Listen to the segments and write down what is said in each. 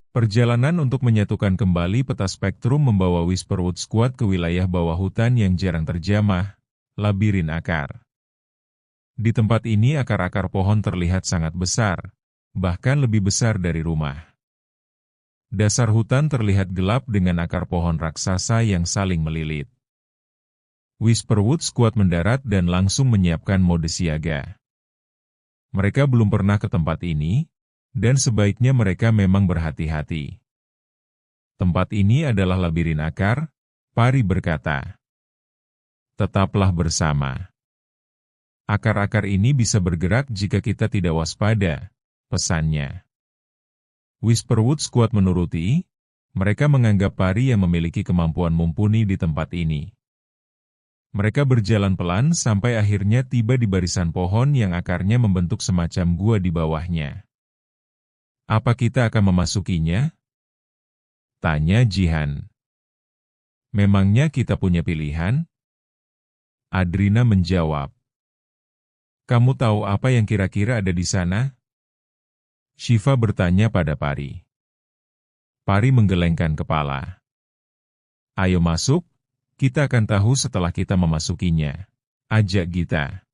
Perjalanan untuk menyatukan kembali peta spektrum membawa Whisperwood Squad ke wilayah bawah hutan yang jarang terjamah, labirin akar. Di tempat ini akar-akar pohon terlihat sangat besar, bahkan lebih besar dari rumah. Dasar hutan terlihat gelap dengan akar pohon raksasa yang saling melilit. Whisperwood Squad mendarat dan langsung menyiapkan mode siaga. Mereka belum pernah ke tempat ini, dan sebaiknya mereka memang berhati-hati. Tempat ini adalah labirin akar, Pari berkata. Tetaplah bersama. Akar-akar ini bisa bergerak jika kita tidak waspada, pesannya. Whisperwood Squad menuruti, mereka menganggap Pari yang memiliki kemampuan mumpuni di tempat ini. Mereka berjalan pelan sampai akhirnya tiba di barisan pohon yang akarnya membentuk semacam gua di bawahnya. Apa kita akan memasukinya? Tanya Jihan. Memangnya kita punya pilihan? Adrina menjawab. Kamu tahu apa yang kira-kira ada di sana? Shiva bertanya pada Pari. Pari menggelengkan kepala. Ayo masuk, kita akan tahu setelah kita memasukinya. Ajak Gita.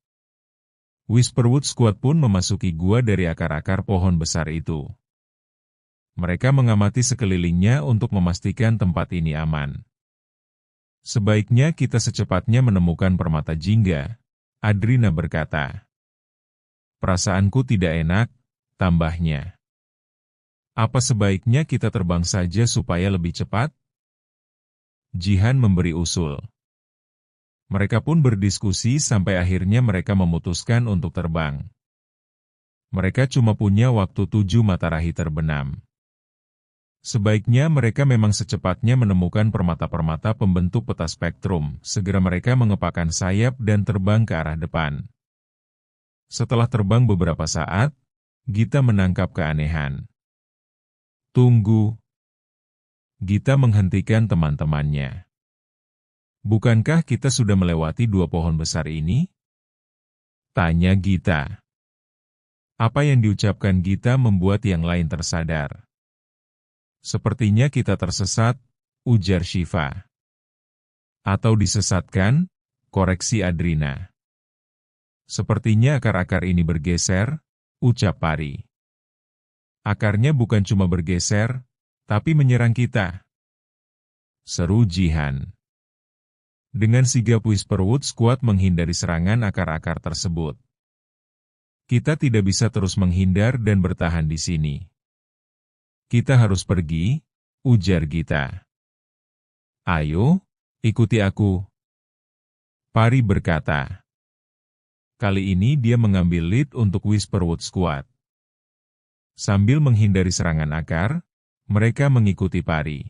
Whisperwood Squad pun memasuki gua dari akar-akar pohon besar itu. Mereka mengamati sekelilingnya untuk memastikan tempat ini aman. Sebaiknya kita secepatnya menemukan permata jingga, Adrina berkata. Perasaanku tidak enak, tambahnya. Apa sebaiknya kita terbang saja supaya lebih cepat? Jihan memberi usul. Mereka pun berdiskusi sampai akhirnya mereka memutuskan untuk terbang. Mereka cuma punya waktu 7 matahari terbenam. Sebaiknya mereka memang secepatnya menemukan permata-permata pembentuk peta spektrum, segera mereka mengepakkan sayap dan terbang ke arah depan. Setelah terbang beberapa saat, Gita menangkap keanehan. Tunggu. Gita menghentikan teman-temannya. Bukankah kita sudah melewati 2 pohon besar ini? Tanya Gita. Apa yang diucapkan Gita membuat yang lain tersadar. Sepertinya kita tersesat, ujar Shiva. Atau disesatkan, koreksi Adrina. Sepertinya akar-akar ini bergeser, ucap Pari. Akarnya bukan cuma bergeser, tapi menyerang kita. Seru Jihan. Dengan sigap Whisperwood Squad menghindari serangan akar-akar tersebut. Kita tidak bisa terus menghindar dan bertahan di sini. Kita harus pergi, ujar Gita. Ayo, ikuti aku. Pari berkata. Kali ini dia mengambil lead untuk Whisperwood Squad. Sambil menghindari serangan akar, mereka mengikuti Pari.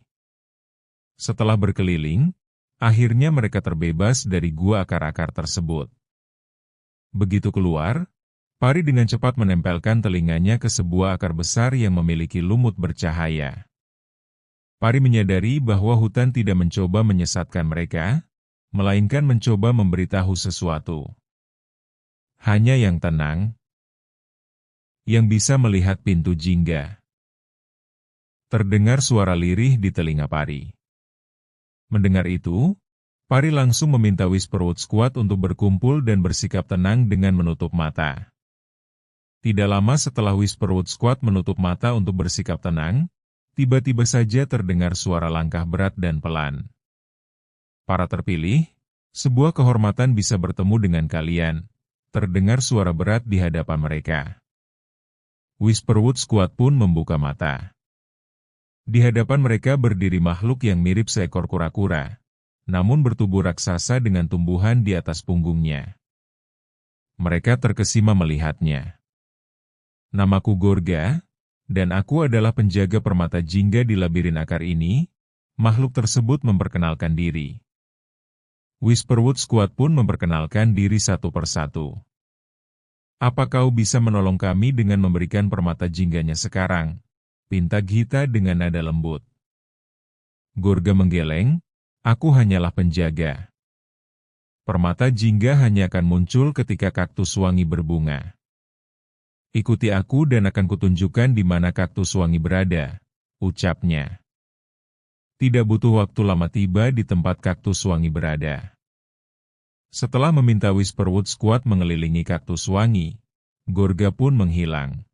Setelah berkeliling, akhirnya mereka terbebas dari gua akar-akar tersebut. Begitu keluar, Pari dengan cepat menempelkan telinganya ke sebuah akar besar yang memiliki lumut bercahaya. Pari menyadari bahwa hutan tidak mencoba menyesatkan mereka, melainkan mencoba memberitahu sesuatu. Hanya yang tenang, yang bisa melihat pintu jingga. Terdengar suara lirih di telinga Pari. Mendengar itu, Pari langsung meminta Whisperwood Squad untuk berkumpul dan bersikap tenang dengan menutup mata. Tidak lama setelah Whisperwood Squad menutup mata untuk bersikap tenang, tiba-tiba saja terdengar suara langkah berat dan pelan. Para terpilih, sebuah kehormatan bisa bertemu dengan kalian, terdengar suara berat di hadapan mereka. Whisperwood Squad pun membuka mata. Di hadapan mereka berdiri makhluk yang mirip seekor kura-kura, namun bertubuh raksasa dengan tumbuhan di atas punggungnya. Mereka terkesima melihatnya. Namaku Gorga, dan aku adalah penjaga permata jingga di labirin akar ini, makhluk tersebut memperkenalkan diri. Whisperwood Squad pun memperkenalkan diri satu persatu. Apa kau bisa menolong kami dengan memberikan permata jingganya sekarang? Pinta Gita dengan nada lembut. Gorga menggeleng, aku hanyalah penjaga. Permata jingga hanya akan muncul ketika kaktus wangi berbunga. Ikuti aku dan akan kutunjukkan di mana kaktus wangi berada, ucapnya. Tidak butuh waktu lama tiba di tempat kaktus wangi berada. Setelah meminta Whisperwood Squad mengelilingi kaktus wangi, Gorga pun menghilang.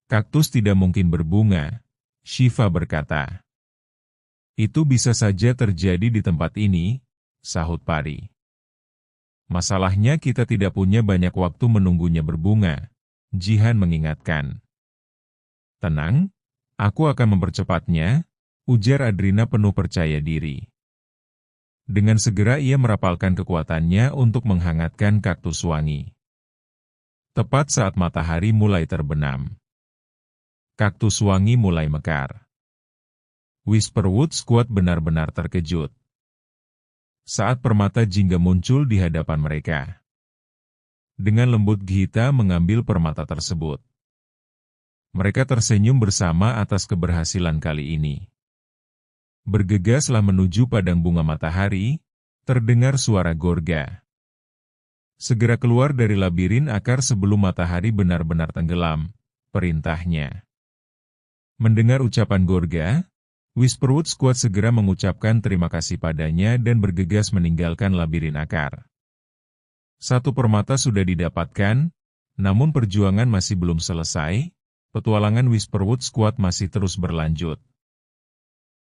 Kaktus tidak mungkin berbunga, Shiva berkata. Itu bisa saja terjadi di tempat ini, sahut Pari. Masalahnya kita tidak punya banyak waktu menunggunya berbunga, Jihan mengingatkan. Tenang, aku akan mempercepatnya, ujar Adrina penuh percaya diri. Dengan segera ia merapalkan kekuatannya untuk menghangatkan kaktus wangi. Tepat saat matahari mulai terbenam, kaktus wangi mulai mekar. Whisperwood Squad benar-benar terkejut saat permata jingga muncul di hadapan mereka. Dengan lembut Gita mengambil permata tersebut. Mereka tersenyum bersama atas keberhasilan kali ini. Bergegaslah menuju padang bunga matahari, terdengar suara Gorga. Segera keluar dari labirin akar sebelum matahari benar-benar tenggelam, perintahnya. Mendengar ucapan Gorga, Whisperwood Squad segera mengucapkan terima kasih padanya dan bergegas meninggalkan labirin akar. Satu permata sudah didapatkan, namun perjuangan masih belum selesai, petualangan Whisperwood Squad masih terus berlanjut.